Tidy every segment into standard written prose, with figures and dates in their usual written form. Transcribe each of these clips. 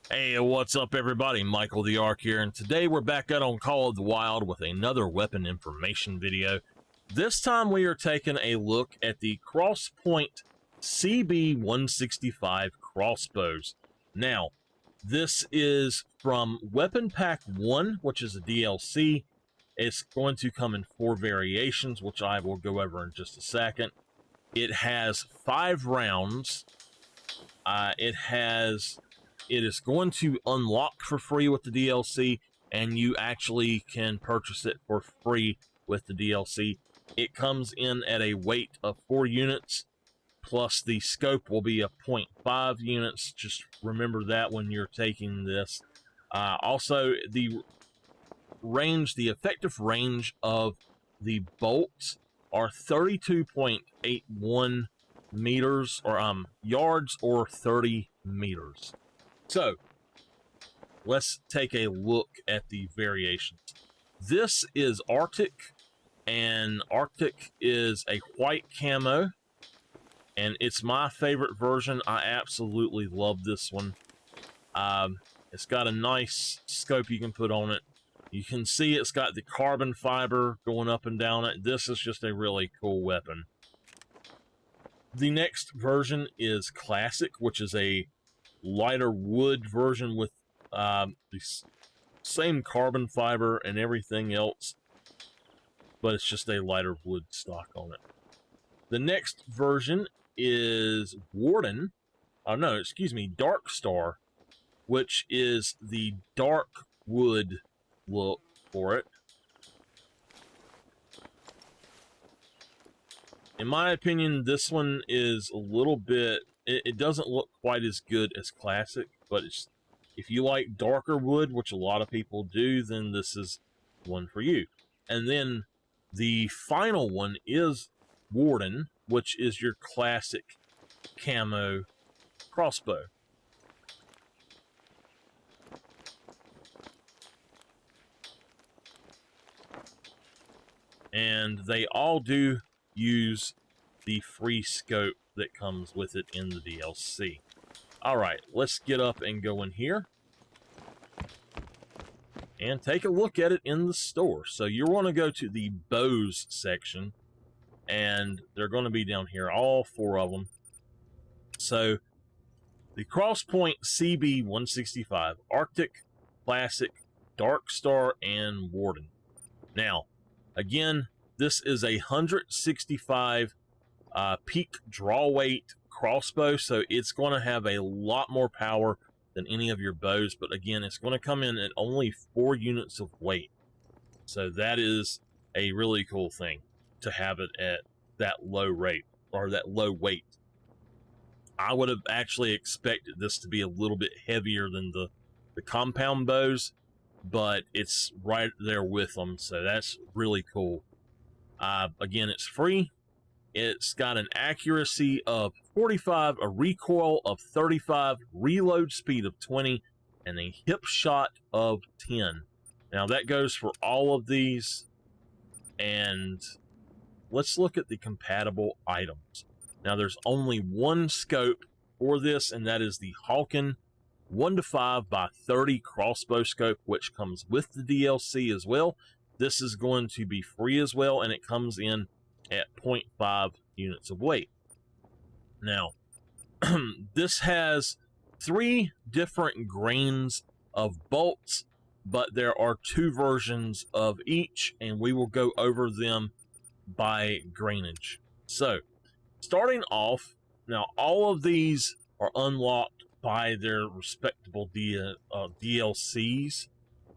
Hey, what's up everybody? MichaelTheArch here, and today we're back out on Call of the Wild with another weapon information video. This time we are taking a look at the Crosspoint CB-165 crossbows. Now, this is from Weapon Pack 1, which is a DLC. It's going to come in 4 variations, which I will go over in just a second. It has 5 rounds. It is going to unlock for free with the DLC, and you actually can purchase it for free with the DLC. It comes in at a weight of 4 units, plus the scope will be a 0.5 units. Just remember that when you're taking this. Also, the effective range of the bolts are 32.81 meters, or yards, or 30 meters. So, let's take a look at the variations. This is Arctic, and Arctic is a white camo, and it's my favorite version. I absolutely love this one. It's got a nice scope you can put on it. You can see it's got the carbon fiber going up and down it. This is just a really cool weapon. The next version is Classic, which is a lighter wood version with the same carbon fiber and everything else, but it's just a lighter wood stock on it. The next version is Dark Star, which is the dark wood look for it. In my opinion, this one is a little bit, it doesn't look quite as good as Classic, but if you like darker wood, which a lot of people do, then this is one for you. And then the final one is Warden, which is your classic camo crossbow. And they all do use the free scope that comes with it in the DLC. Alright, let's get up and go in here and take a look at it in the store. So you want to go to the bows section, and they're going to be down here, all 4 of them. So the Crosspoint CB-165, Arctic, Classic, Dark Star, and Warden. Now, again, this is a 165 peak draw weight crossbow, so it's going to have a lot more power than any of your bows, but again, it's going to come in at only 4 units of weight. So that is a really cool thing to have it at that low rate, or that low weight. I would have actually expected this to be a little bit heavier than the compound bows, but it's right there with them, so that's really cool. Again, it's free. It's got an accuracy of 45, a recoil of 35, reload speed of 20, and a hip shot of 10. Now that goes for all of these, and let's look at the compatible items. Now there's only one scope for this, and that is the Hawken 1-5 by 30 crossbow scope, which comes with the DLC as well. This is going to be free as well, and it comes in at 0.5 units of weight. Now, this has 3 different grains of bolts, but there are 2 versions of each, and we will go over them by grainage. So, starting off, now all of these are unlocked by their respectable DLCs.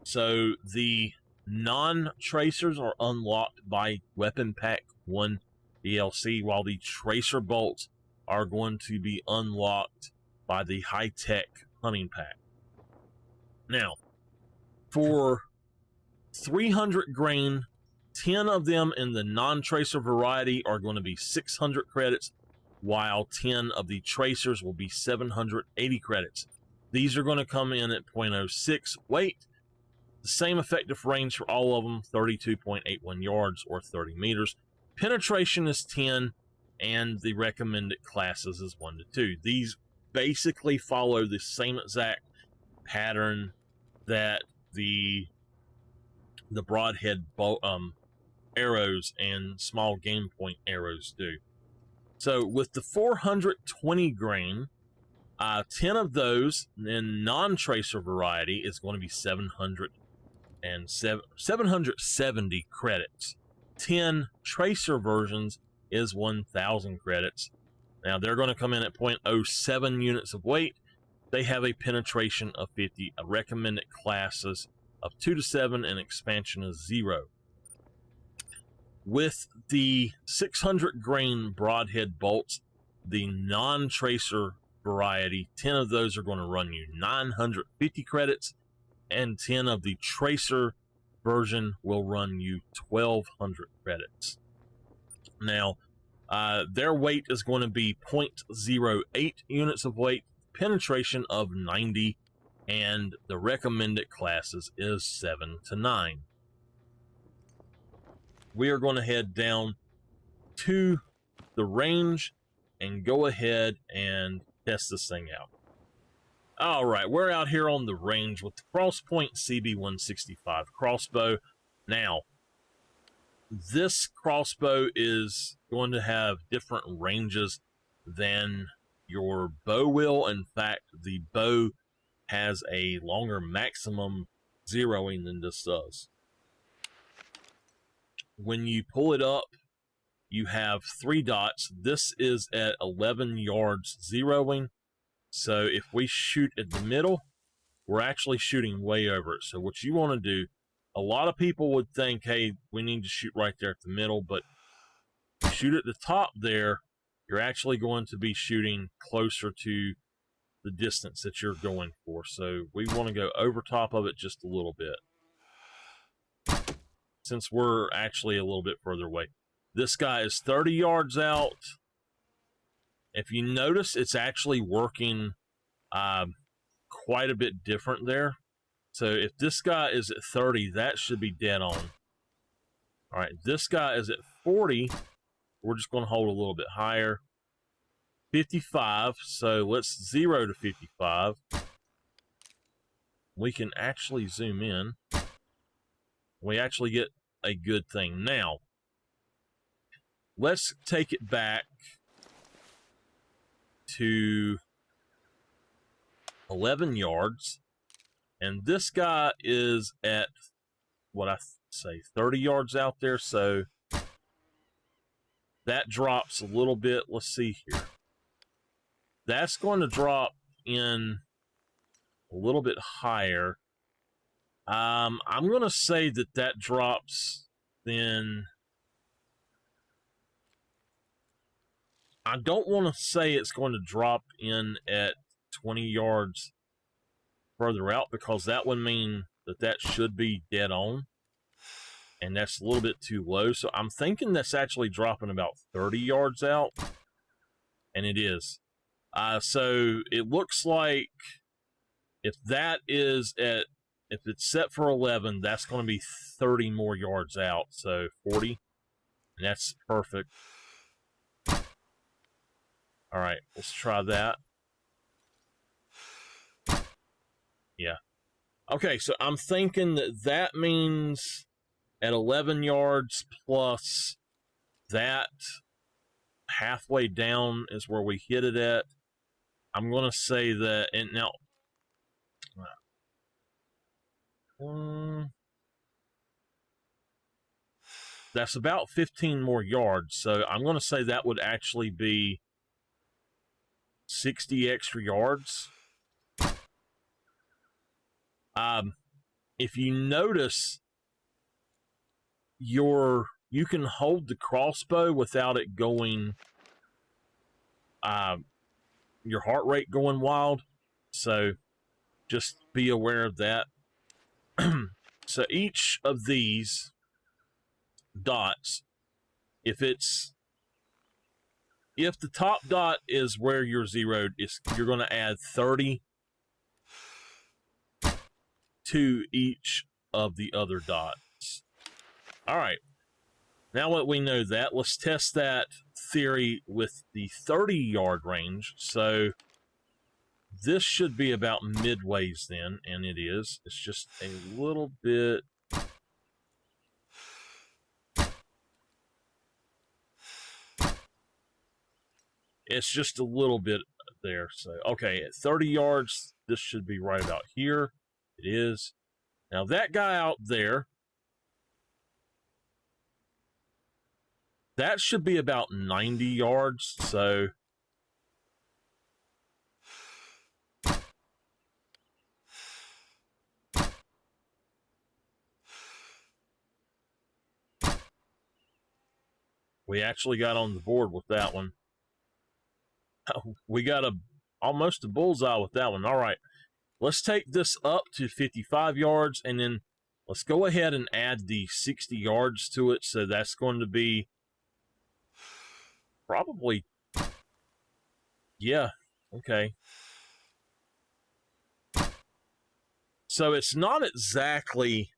So, the non-tracers are unlocked by Weapon Pack 1 DLC, while the tracer bolts are going to be unlocked by the high-tech hunting pack. Now, for 300 grain, 10 of them in the non-tracer variety are going to be 600 credits, while 10 of the tracers will be 780 credits. These are going to come in at 0.06 weight. The same effective range for all of them, 32.81 yards or 30 meters. Penetration is 10, and the recommended classes is 1 to 2. These basically follow the same exact pattern that the broadhead arrows and small game point arrows do. So with the 420 grain, 10 of those in non-tracer variety is going to be 770 credits. 10 tracer versions is 1,000 credits. Now they're going to come in at 0.07 units of weight. They have a penetration of 50, a recommended classes of 2 to 7, and expansion of 0. With the 600 grain broadhead bolts, the non-tracer variety, 10 of those are going to run you 950 credits, and 10 of the tracer version will run you 1,200 credits. Now, their weight is going to be 0.08 units of weight, penetration of 90, and the recommended classes is 7 to 9. We are going to head down to the range and go ahead and test this thing out. All right, we're out here on the range with the Crosspoint CB-165 crossbow. Now, this crossbow is going to have different ranges than your bow will. In fact, the bow has a longer maximum zeroing than this does. When you pull it up, you have 3 dots. This is at 11 yards zeroing. So if we shoot at the middle, we're actually shooting way over it. So what you want to do, a lot of people would think, hey, we need to shoot right there at the middle, but shoot at the top there, you're actually going to be shooting closer to the distance that you're going for. So we want to go over top of it just a little bit, since we're actually a little bit further away. This guy is 30 yards out. If you notice, it's actually working quite a bit different there. So if this guy is at 30, that should be dead on. All right, this guy is at 40. We're just going to hold a little bit higher. 55, so let's 0 to 55. We can actually zoom in. We actually get a good thing. Now, let's take it back to 11 yards. And this guy is at, what I say, 30 yards out there. So that drops a little bit. Let's see here. That's going to drop in a little bit higher. I'm going to say that that drops then. I don't want to say it's going to drop in at 20 yards further out, because that would mean that that should be dead on, and that's a little bit too low. So I'm thinking that's actually dropping about 30 yards out, and it is. So it looks like if it's set for 11, that's going to be 30 more yards out. So 40, and that's perfect. All right, let's try that. Yeah. Okay, so I'm thinking that that means at 11 yards plus that halfway down is where we hit it at. I'm going to say that, and now, that's about 15 more yards. So I'm going to say that would actually be 60 extra yards. If you notice, you can hold the crossbow without it going, your heart rate going wild. So just be aware of that. So each of these dots, if the top dot is where you're zeroed, you're going to add 30 to each of the other dots. All right. Now that we know that, let's test that theory with the 30-yard range. So this should be about midways then, and it is. It's just a little bit. It's just a little bit there. So, okay, at 30 yards, this should be right about here. It is. Now, that guy out there, that should be about 90 yards. So, we actually got on the board with that one. We got almost a bullseye with that one. All right, let's take this up to 55 yards, and then let's go ahead and add the 60 yards to it. So that's going to be probably, yeah, okay. So it's not exactly,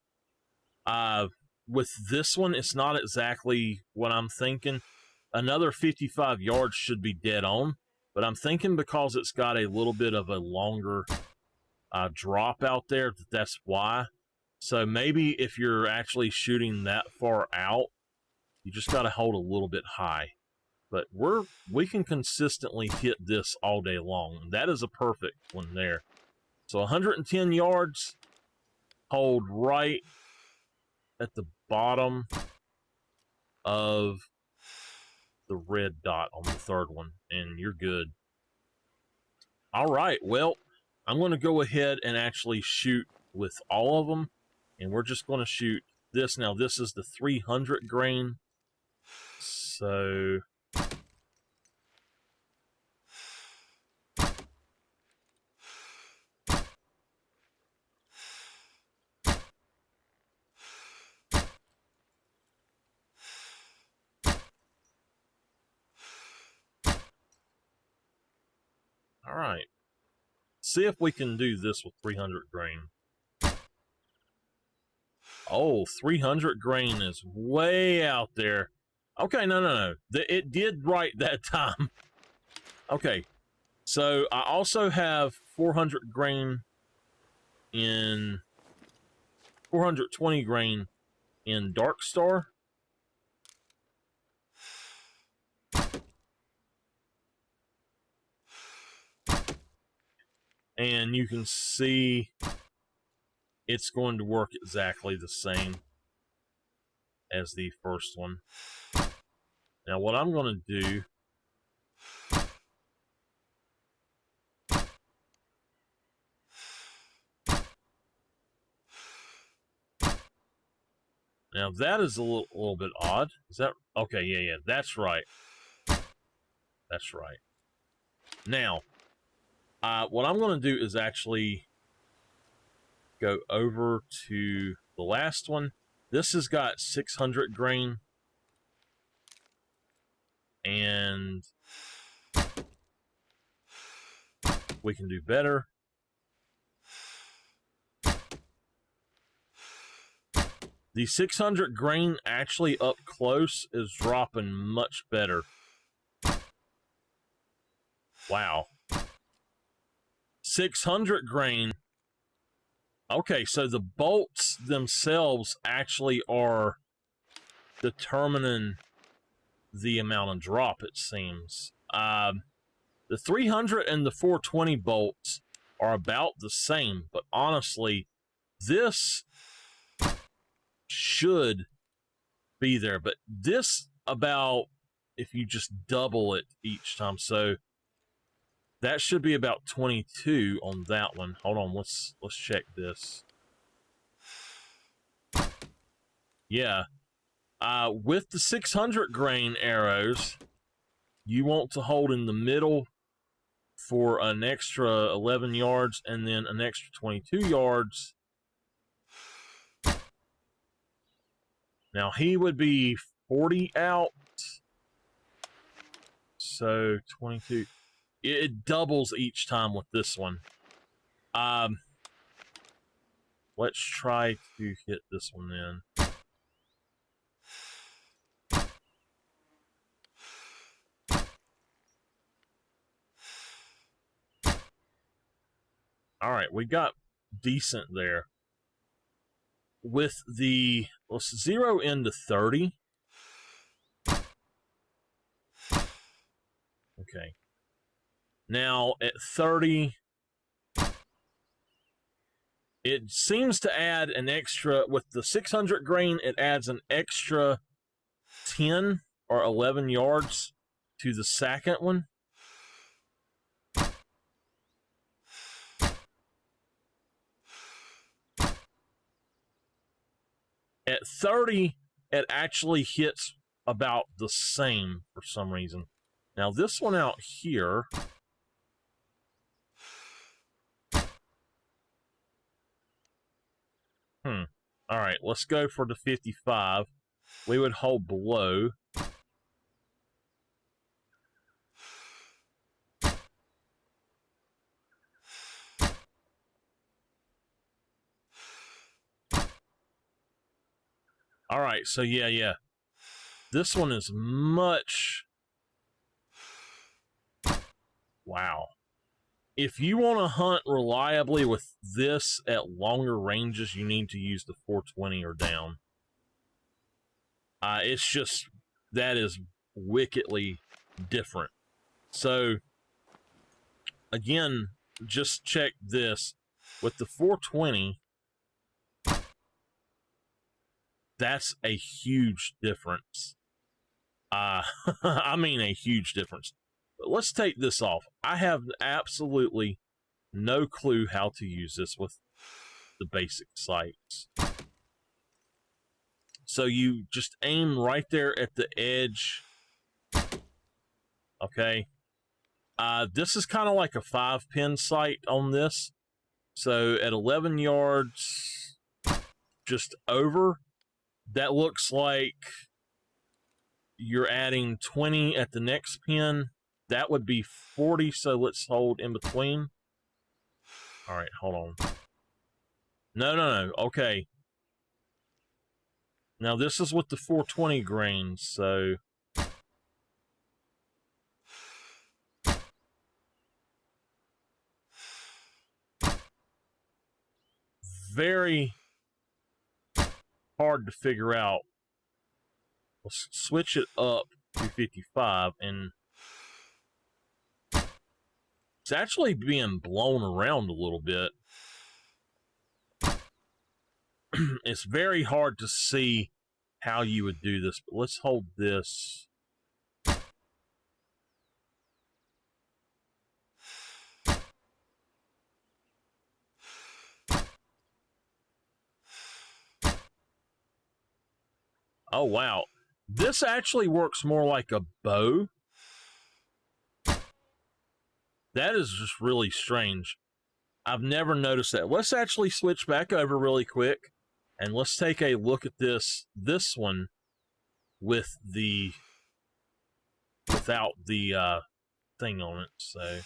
with this one, it's not exactly what I'm thinking. Another 55 yards should be dead on, but I'm thinking because it's got a little bit of a longer drop out there, that's why. So maybe if you're actually shooting that far out, you just got to hold a little bit high. But we can consistently hit this all day long. That is a perfect one there. So 110 yards, hold right at the bottom of the red dot on the third one, and you're good. All right, well, I'm going to go ahead and actually shoot with all of them, and we're just going to shoot this. Now, this is the 300 grain, so all right. See if we can do this with 300 grain. Oh, 300 grain is way out there. Okay, no. It did right that time. Okay, so I also have 400 grain in 420 grain in Dark Star. And you can see it's going to work exactly the same as the first one. Now, what I'm going to do now, that is a little bit odd. Is that okay? Yeah, that's right. That's right. Now, what I'm going to do is actually go over to the last one. This has got 600 grain, and we can do better. The 600 grain actually up close is dropping much better. Wow. 600 grain. Okay, so the bolts themselves actually are determining the amount of drop, it seems. The 300 and the 420 bolts are about the same, but honestly, this should be there. But this about, if you just double it each time, so that should be about 22 on that one. Hold on, let's check this. Yeah. With the 600 grain arrows, you want to hold in the middle for an extra 11 yards and then an extra 22 yards. Now, he would be 40 out. So, 22. It doubles each time with this one. Let's try to hit this one then. All right, we got decent there. With the, let's zero into 30. Okay. Now at 30, it seems to add an extra, with the 600 grain, it adds an extra 10 or 11 yards to the second one. At 30, it actually hits about the same for some reason. Now this one out here, all right, let's go for the 55. We would hold below. All right, so yeah. This one is much... Wow. If you want to hunt reliably with this at longer ranges, you need to use the 420 or down. It's just, that is wickedly different. So, again, just check this. With the 420, that's a huge difference. I mean a huge difference. But let's take this off. I have absolutely no clue how to use this with the basic sights. So you just aim right there at the edge. Okay. This is kind of like a 5-pin sight on this. So at 11 yards, just over, that looks like you're adding 20 at the next pin. That would be 40, so let's hold in between. All right, hold on. No. Okay. Now this is with the 420 grains, so... Very hard to figure out. Let's switch it up to 55, and it's actually being blown around a little bit. It's very hard to see how you would do this, but let's hold this. Oh, wow. This actually works more like a bow. That is just really strange. I've never noticed that. Let's actually switch back over really quick, and let's take a look at this one with the without the thing on it. So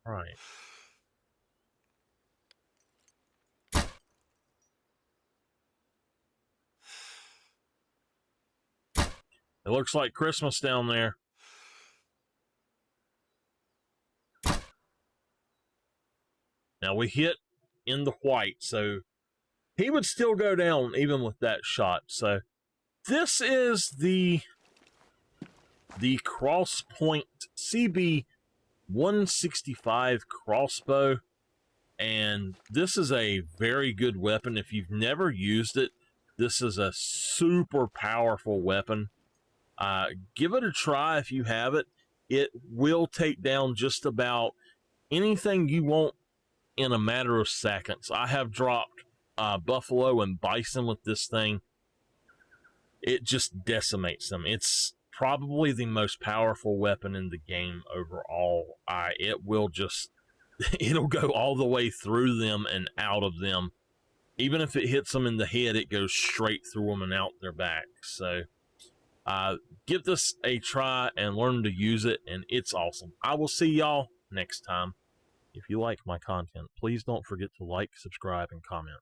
right. It looks like Christmas down there. Now we hit in the white, so he would still go down even with that shot. So this is the Crosspoint CB-165 crossbow, and this is a very good weapon. If you've never used it, this is a super powerful weapon. Give it a try if you have it. It will take down just about anything you want in a matter of seconds. I have dropped buffalo and bison with this thing. It just decimates them. It's probably the most powerful weapon in the game overall. It will just, it'll go all the way through them and out of them. Even if it hits them in the head, it goes straight through them and out their back. So Give this a try and learn to use it, and it's awesome. I will see y'all next time. If you like my content, please don't forget to like, subscribe, and comment.